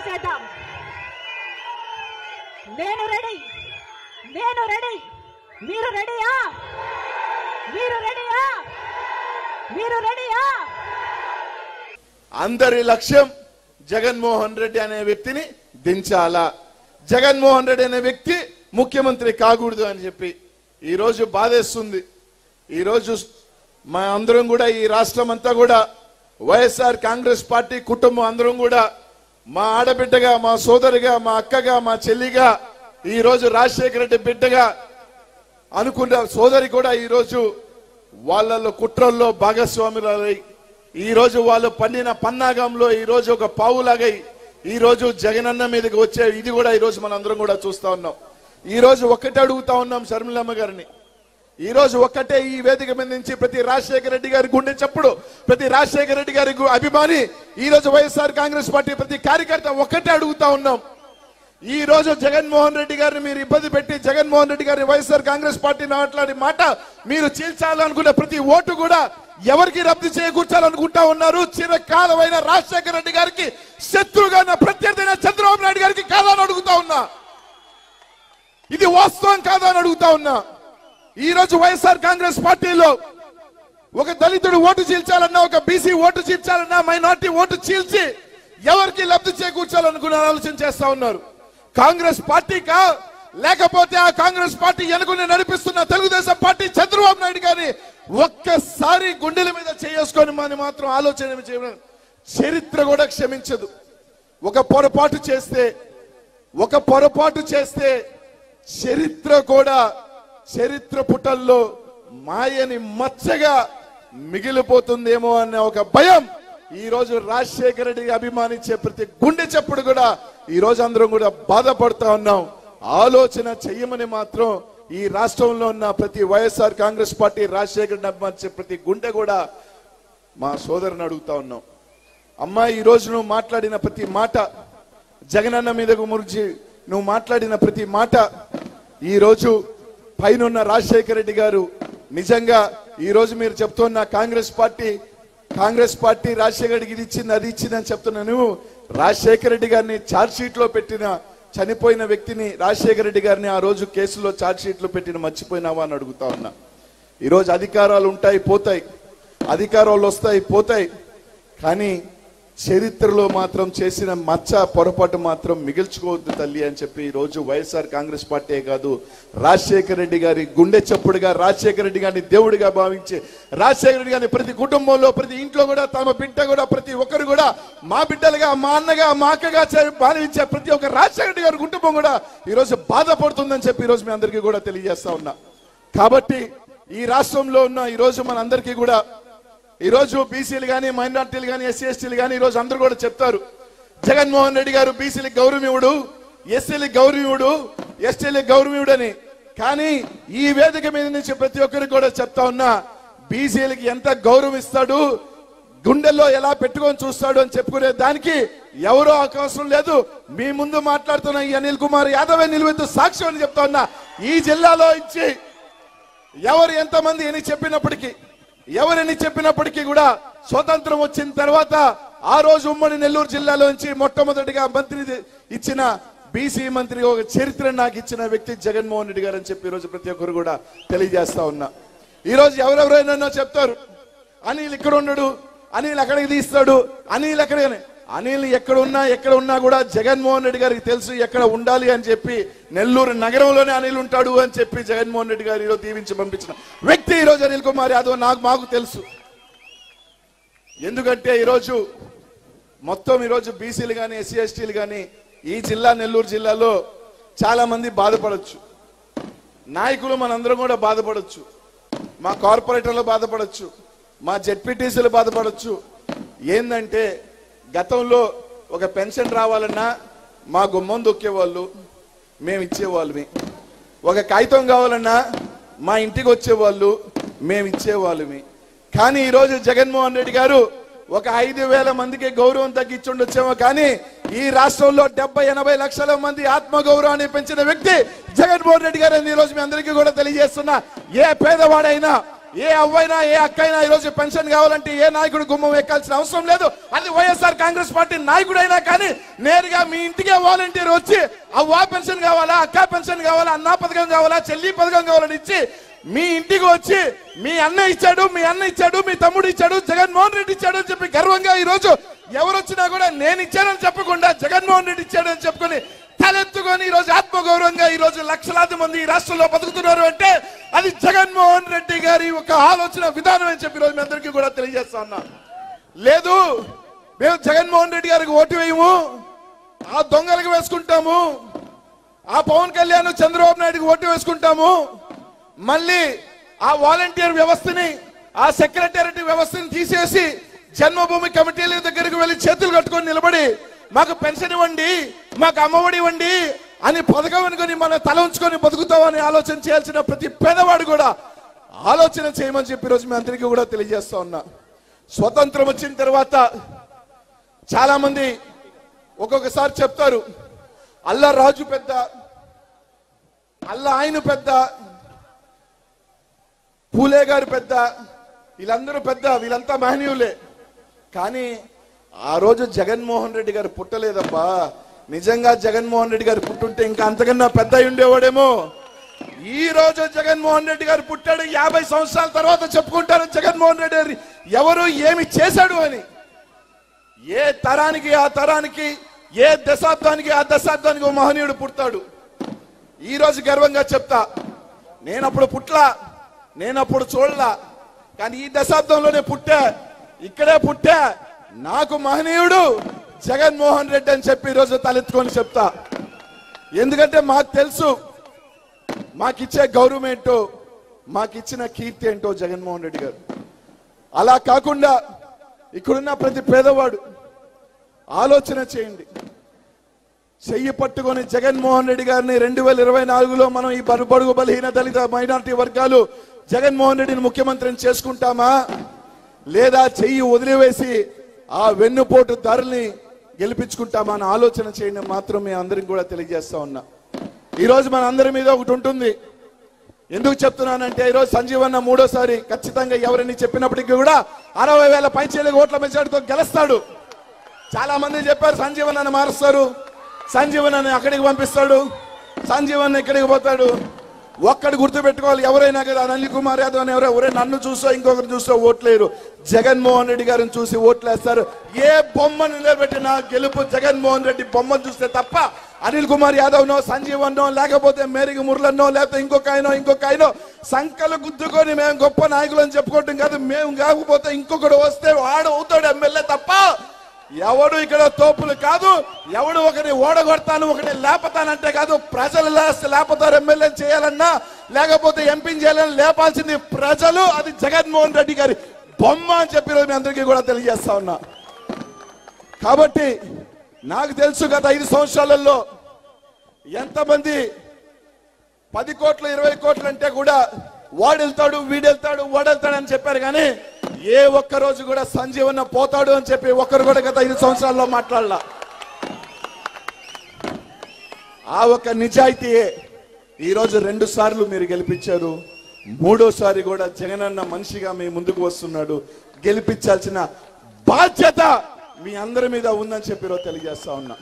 చేద్దాం. నేను రెడీ, మీరు రెడీయా? అందరి లక్ష్యం జగన్మోహన్ రెడ్డి అనే వ్యక్తిని దించాలా, జగన్మోహన్ రెడ్డి అనే వ్యక్తి ముఖ్యమంత్రి కాకూడదు అని చెప్పి ఈరోజు బాధేస్తుంది. ఈరోజు మా అందరం కూడా, ఈ రాష్ట్రం అంతా కూడా వైఎస్ఆర్ కాంగ్రెస్ పార్టీ కుటుంబం అందరం కూడా మా ఆడబిడ్డగా, మా సోదరిగా, మా అక్కగా, మా చెల్లిగా, ఈరోజు రాజశేఖర రెడ్డి బిడ్డగా అనుకున్న సోదరి కూడా ఈరోజు వాళ్ళలో కుట్రల్లో భాగస్వాములై ఈరోజు వాళ్ళు పండిన పన్నాగంలో ఈరోజు ఒక పావులాగై ఈరోజు జగనన్న మీదకి వచ్చే ఇది కూడా ఈరోజు మనం అందరం కూడా చూస్తా ఉన్నాం. ఈరోజు ఒక్కటే అడుగుతా ఉన్నాం షర్మిలమ్మ గారిని, ఈరోజు ఒక్కటే ఈ వేదిక మీద నుంచి ప్రతి రాజశేఖర రెడ్డి గారి గుండె చప్పుడు, ప్రతి రాజశేఖర రెడ్డి గారి అభిమాని, ఈరోజు వైఎస్ఆర్ కాంగ్రెస్ పార్టీ ప్రతి కార్యకర్త ఒక్కటే అడుగుతా ఉన్నాం. ఈ రోజు జగన్మోహన్ రెడ్డి గారిని మీరు ఇబ్బంది పెట్టి, జగన్మోహన్ రెడ్డి గారిని వైఎస్ఆర్ కాంగ్రెస్ పార్టీ మాట్లాడే మాట మీరు చీల్చాలనుకున్న ప్రతి ఓటు కూడా ఎవరికి రద్దు చేకూర్చాలనుకుంటా ఉన్నారు? చిరకాలమైన రాజశేఖర రెడ్డి గారికి శత్రువుగా ప్రత్యర్థి చంద్రబాబు నాయుడు గారికి కాదా అని అడుగుతా ఉన్నా. ఇది వాస్తవం కాదా అని అడుగుతా ఉన్నా. ఈ రోజు వైఎస్ఆర్ కాంగ్రెస్ పార్టీలో ఒక దళితుడు ఓటు చీల్చాలన్నా, ఒక బీసీ ఓటు చీల్చాలన్నా, మైనార్టీ ఓటు చీల్చి ఎవరికి లబ్ధి చేకూర్చాలనుకున్న ఆలోచన చేస్తా ఉన్నారు. కాంగ్రెస్ పార్టీకా, లేకపోతే ఆ కాంగ్రెస్ పార్టీ వెనుకనే నడిపిస్తున్న తెలుగుదేశం పార్టీ చంద్రబాబు నాయుడు గారిని ఒక్కసారి గుండెల మీద చేసుకొని మనం మాత్రం ఆలోచన చేయడం చరిత్ర కూడా క్షమించదు. ఒక పొరపాటు చేస్తే చరిత్ర కూడా, చరిత్ర పుటల్లో మాయని మచ్చగా మిగిలిపోతుందేమో అన్న ఒక భయం ఈ రోజు రాజశేఖర రెడ్డి అభిమానించే ప్రతి గుండె చప్పుడు కూడా ఈ రోజు అందరం కూడా బాధపడతా ఉన్నాం. ఆలోచన చెయ్యమని మాత్రం ఈ రాష్ట్రంలో ఉన్న ప్రతి వైఎస్ఆర్ కాంగ్రెస్ పార్టీ రాజశేఖర రెడ్డి అభిమానించే ప్రతి గుండె కూడా మా సోదరుని అడుగుతా ఉన్నాం. అమ్మా, ఈ రోజు నువ్వు మాట్లాడిన ప్రతి మాట, జగనన్న మీద గురించి నువ్వు మాట్లాడిన ప్రతి మాట, ఈ రోజు పైనున్న రాజశేఖర రెడ్డి గారు నిజంగా ఈ రోజు మీరు చెప్తున్న కాంగ్రెస్ పార్టీ రాజశేఖర రెడ్డికి ఇది ఇచ్చింది, అది ఇచ్చింది అని చెప్తున్నా. నువ్వు రాజశేఖర రెడ్డి గారిని ఛార్జ్ షీట్ లో పెట్టిన, చనిపోయిన వ్యక్తిని రాజశేఖర రెడ్డి గారిని ఆ రోజు కేసులో ఛార్జ్ షీట్ లో పెట్టిన మర్చిపోయినావా అని అడుగుతా ఉన్నా. ఈరోజు అధికారాలు ఉంటాయి, పోతాయి, అధికారాలు వస్తాయి, పోతాయి, కానీ చరిత్రలో మాత్రం చేసిన మచ్చ, పొరపాటు మాత్రం మిగిల్చుకోవద్దు తల్లి అని చెప్పి ఈ రోజు వైఎస్ఆర్ కాంగ్రెస్ పార్టీ కాదు, రాజశేఖర రెడ్డి గారి గుండె చప్పుడుగా, రాజశేఖర రెడ్డి గారిని దేవుడిగా భావించి, రాజశేఖర రెడ్డి గారిని ప్రతి కుటుంబంలో, ప్రతి ఇంట్లో కూడా తమ బిడ్డ కూడా, ప్రతి ఒక్కరు కూడా మా బిడ్డలుగా, మా అన్నగా, మా అక్కగా భావించే ప్రతి ఒక్క రాజశేఖర రెడ్డి గారి కుటుంబం కూడా ఈరోజు బాధపడుతుందని చెప్పి ఈరోజు మీ అందరికీ కూడా తెలియజేస్తా ఉన్నా. కాబట్టి ఈ రాష్ట్రంలో ఉన్న ఈరోజు మనందరికీ కూడా, ఈరోజు బీసీలు కానీ, మైనార్టీలు కానీ, ఎస్సీ ఎస్టీలు కానీ ఈరోజు అందరూ కూడా చెప్తారు జగన్మోహన్ రెడ్డి గారు బీసీలకు గౌరవమివుడు, ఎస్సీలకు గౌరవమివుడు, ఎస్టీలకు గౌరవమివుడు అని. కానీ ఈ వేదిక మీద నుంచి ప్రతి ఒక్కరికి కూడా చెప్తా ఉన్నా, బీసీలకి ఎంత గౌరవం ఇస్తాడు, గుండెల్లో ఎలా పెట్టుకొని చూస్తాడు అని చెప్పుకునే దానికి ఎవరో అవకాశం లేదు. మీ ముందు మాట్లాడుతున్న ఈ అనిల్ కుమార్ యాదవ్ నిలువెత్తు సాక్ష్యం అని చెప్తా ఉన్నా. ఈ జిల్లాలో ఇచ్చి ఎవరు ఎంతమంది ఎవరిని చెప్పినప్పటికీ కూడా స్వతంత్రం వచ్చిన తర్వాత ఆ రోజు ఉమ్మడి నెల్లూరు జిల్లాలో నుంచి మొట్టమొదటిగా మంత్రి ఇచ్చిన బీసీ మంత్రి ఒక చరిత్ర నాకు ఇచ్చిన వ్యక్తి జగన్మోహన్ రెడ్డి గారు అని చెప్పి ఈరోజు ప్రతి ఒక్కరు కూడా తెలియజేస్తా ఉన్నా. ఈరోజు ఎవరెవరైనా చెప్తారు అనిల్ ఇక్కడ ఉండడు, అనిల్ అక్కడికి తీస్తాడు, అనిల్ అక్కడికి. అనిల్ ఎక్కడ ఉన్నా కూడా జగన్మోహన్ రెడ్డి గారికి తెలుసు ఎక్కడ ఉండాలి అని చెప్పి. నెల్లూరు నగరంలోనే అనిల్ ఉంటాడు అని చెప్పి జగన్మోహన్ రెడ్డి గారు ఈరోజు దీవించి పంపించిన వ్యక్తి ఈరోజు అనిల్ కుమార్ యాదవ్ మాకు తెలుసు. ఎందుకంటే ఈరోజు మొత్తం ఈరోజు బీసీలు కానీ, ఎస్సీ ఎస్టీలు కానీ ఈ జిల్లా, నెల్లూరు జిల్లాలో చాలా మంది బాధపడచ్చు, నాయకులు మనందరం కూడా బాధపడచ్చు, మా కార్పొరేటర్లు బాధపడచ్చు, మా జెడ్పీటీసీలు బాధపడచ్చు. ఏందంటే గతంలో ఒక పెన్షన్ రావాలన్నా మా గుమ్మం దొక్కేవాళ్ళు, మేము ఇచ్చేవాళ్ళమే. ఒక కాగితం కావాలన్నా మా ఇంటికి వచ్చేవాళ్ళు, మేము ఇచ్చేవాళ్ళమే. కానీ ఈరోజు జగన్మోహన్ రెడ్డి గారు ఒక 5,000 మందికి గౌరవం తగ్గించుండొచ్చేమో, కానీ ఈ రాష్ట్రంలో 70-80 లక్షల మంది ఆత్మగౌరవాన్ని పెంచిన వ్యక్తి జగన్మోహన్ రెడ్డి గారు. ఈ రోజు మీ అందరికీ కూడా తెలియజేస్తున్నా, ఏ పేదవాడైనా, ఏ అవ్వైనా ఏ అక్కైనా ఈరోజు పెన్షన్ కావాలంటే ఏ నాయకుడు గుమ్మం ఎక్కాల్సిన అవసరం లేదు. అది వైఎస్ఆర్ కాంగ్రెస్ పార్టీ నాయకుడైనా కానీ నేరుగా మీ ఇంటికే వాలంటీర్ వచ్చి అవ్వ పెన్షన్ కావాలా, అక్క పెన్షన్ కావాలా, అన్నా పథకం కావాలా, చెల్లి పథకం కావాలని ఇచ్చి మీ ఇంటికి వచ్చి మీ అన్న ఇచ్చాడు, మీ అన్న ఇచ్చాడు, మీ తమ్ముడు ఇచ్చాడు, జగన్మోహన్ రెడ్డి ఇచ్చాడు అని చెప్పి గర్వంగా ఈ రోజు ఎవరు వచ్చినా కూడా నేను ఇచ్చానని చెప్పకుండా జగన్మోహన్ రెడ్డి ఇచ్చాడు అని చెప్పుకొని తలెత్తుకొని ఈ రోజు ఆత్మగౌరవంగా ఈ రోజు లక్షలాది మంది ఈ రాష్ట్రంలో బతుకుతున్నారు అంటే అది జగన్మోహన్ రెడ్డి గారి ఒక ఆలోచన విధానం అని చెప్పి రోజు మీ అందరికీ కూడా తెలియజేస్తా ఉన్నా. లేదు మేము జగన్మోహన్ రెడ్డి గారికి ఓటు వేయము, ఆ దొంగలకు వేసుకుంటాము, ఆ పవన్ కళ్యాణ్ చంద్రబాబు నాయుడుకి ఓటు వేసుకుంటాము, మళ్ళీ ఆ వాలంటీర్ వ్యవస్థని ఆ సెక్రటేరియట్ వ్యవస్థని తీసేసి జన్మభూమి కమిటీల దగ్గరికి వెళ్ళి చేతులు కట్టుకొని నిలబడి మాకు పెన్షన్ ఇవ్వండి, మాకు అమ్మఒడి ఇవ్వండి అని పథకం అనుకొని మనం తల ఉంచుకొని బతుకుతామని ఆలోచన చేయాల్సిన ప్రతి పేదవాడు కూడా ఆలోచన చేయమని చెప్పి రోజు మీ అందరికీ కూడా తెలియజేస్తా ఉన్నా. స్వతంత్రం వచ్చిన తర్వాత చాలా మంది ఒక్కొక్కసారి చెప్తారు అల్లా రాజు పెద్ద, అల్లా ఆయన పెద్ద, పూలే గారు పెద్ద, వీళ్ళందరూ పెద్ద, వీళ్ళంతా మహనీయులే. కానీ ఆ రోజు జగన్మోహన్ రెడ్డి గారు పుట్టలేదబ్బా. నిజంగా జగన్మోహన్ రెడ్డి గారు పుట్టుంటే ఇంకా అంతకన్నా పెద్ద ఉండేవాడేమో. ఈ రోజు జగన్మోహన్ రెడ్డి గారు పుట్టాడు, 50 సంవత్సరాల తర్వాత చెప్పుకుంటారు జగన్మోహన్ రెడ్డి గారు ఎవరు ఏమి చేశాడు అని. ఏ తరానికి ఆ తరానికి, ఏ దశాబ్దానికి ఆ దశాబ్దానికి ఓ మహనీయుడు పుడతాడు. ఈ రోజు గర్వంగా చెప్తా, నేనప్పుడు పుట్లా, నేనప్పుడు చూడలా, కానీ ఈ దశాబ్దంలోనే పుట్టా, ఇక్కడే పుట్టా, నాకు మహనీయుడు జగన్మోహన్ రెడ్డి అని చెప్పి ఈరోజు తలెత్తుకొని చెప్తా. ఎందుకంటే మాకు తెలుసు మాకిచ్చే గౌరవం ఏంటో, మాకిచ్చిన కీర్తి ఏంటో జగన్మోహన్ రెడ్డి గారు. అలా కాకుండా ఇక్కడున్న ప్రతి పేదవాడు ఆలోచన చేయండి. చెయ్యి పట్టుకొని జగన్మోహన్ రెడ్డి గారిని 2024లో మనం ఈ బడుగు బలహీన దళిత మైనారిటీ వర్గాలు జగన్మోహన్ రెడ్డిని ముఖ్యమంత్రిని చేసుకుంటామా, లేదా చెయ్యి వదిలివేసి ఆ వెన్నుపోటు దారుల్ని గెలిపించుకుంటామా అని ఆలోచన చేయండి మాత్రం మీ అందరికి కూడా తెలియజేస్తా ఉన్నా. ఈరోజు మన అందరి మీద ఒకటి ఉంటుంది. ఎందుకు చెప్తున్నానంటే ఈరోజు సంజీవన్న మూడోసారి ఖచ్చితంగా ఎవరిని చెప్పినప్పటికీ కూడా 60,000 పైచీలకు ఓట్ల మెజారిటీతో గెలుస్తాడు. చాలా మంది చెప్పారు సంజీవన్నని మారుస్తారు, సంజీవన్నని అక్కడికి పంపిస్తాడు, సంజీవన్న ఇక్కడికి పోతాడు. ఒక్కడు గుర్తు పెట్టుకోవాలి, ఎవరైనా కదా అనిల్ కుమార్ యాదవ్ అని ఎవరే నన్ను చూసో ఇంకొకరు చూసో ఓట్లేరు, జగన్మోహన్ రెడ్డి గారిని చూసి ఓట్లేస్తారు. ఏ బొమ్మను నిలబెట్టినా గెలుపు జగన్మోహన్ రెడ్డి బొమ్మను చూస్తే తప్ప అనిల్ కుమార్ యాదవ్నో, సంజీవన్నో, లేకపోతే మేరీ మురళన్నో, లేకపోతే ఇంకొక ఆయనో సంకలు గుద్దుకొని మేము గొప్ప నాయకులు అని చెప్పుకోవటం కాదు. మేము కాకపోతే ఇంకొకడు వస్తే వాడు అవుతాడు ఎమ్మెల్యే తప్ప ఎవడు ఇక్కడ తోపులు కాదు. ఎవడు ఒకరిని ఓడగొడతాను ఒకరిని లేపతానంటే కాదు. ప్రజలు లేపతారు ఎమ్మెల్యే చేయాలన్నా, లేకపోతే ఎంపీని చేయాలని లేపాల్సింది ప్రజలు. అది జగన్మోహన్ రెడ్డి గారి బొమ్మ అని చెప్పి మీ అందరికీ కూడా తెలియజేస్తా ఉన్నా. కాబట్టి నాకు తెలుసు గత 5 సంవత్సరాలలో ఎంతమంది 10 కోట్లు 20 కోట్లు అంటే కూడా వాడెళ్తాడు వీడెళ్తాడు వాడెళ్తాడు అని చెప్పారు. కానీ ఏ ఒక్క రోజు కూడా సంజీవన్న పోతాడు అని చెప్పి ఒక్కరు కూడా గత 5 సంవత్సరాల్లో మాట్లాడలా. ఆ ఒక్క నిజాయితీయే ఈరోజు 2 సార్లు మీరు గెలిపించారు. 3వసారి కూడా జగనన్న మనిషిగా మీ ముందుకు వస్తున్నాడు. గెలిపించాల్సిన బాధ్యత మీ అందరి మీద ఉందని చెప్పి తెలియజేస్తా ఉన్నా.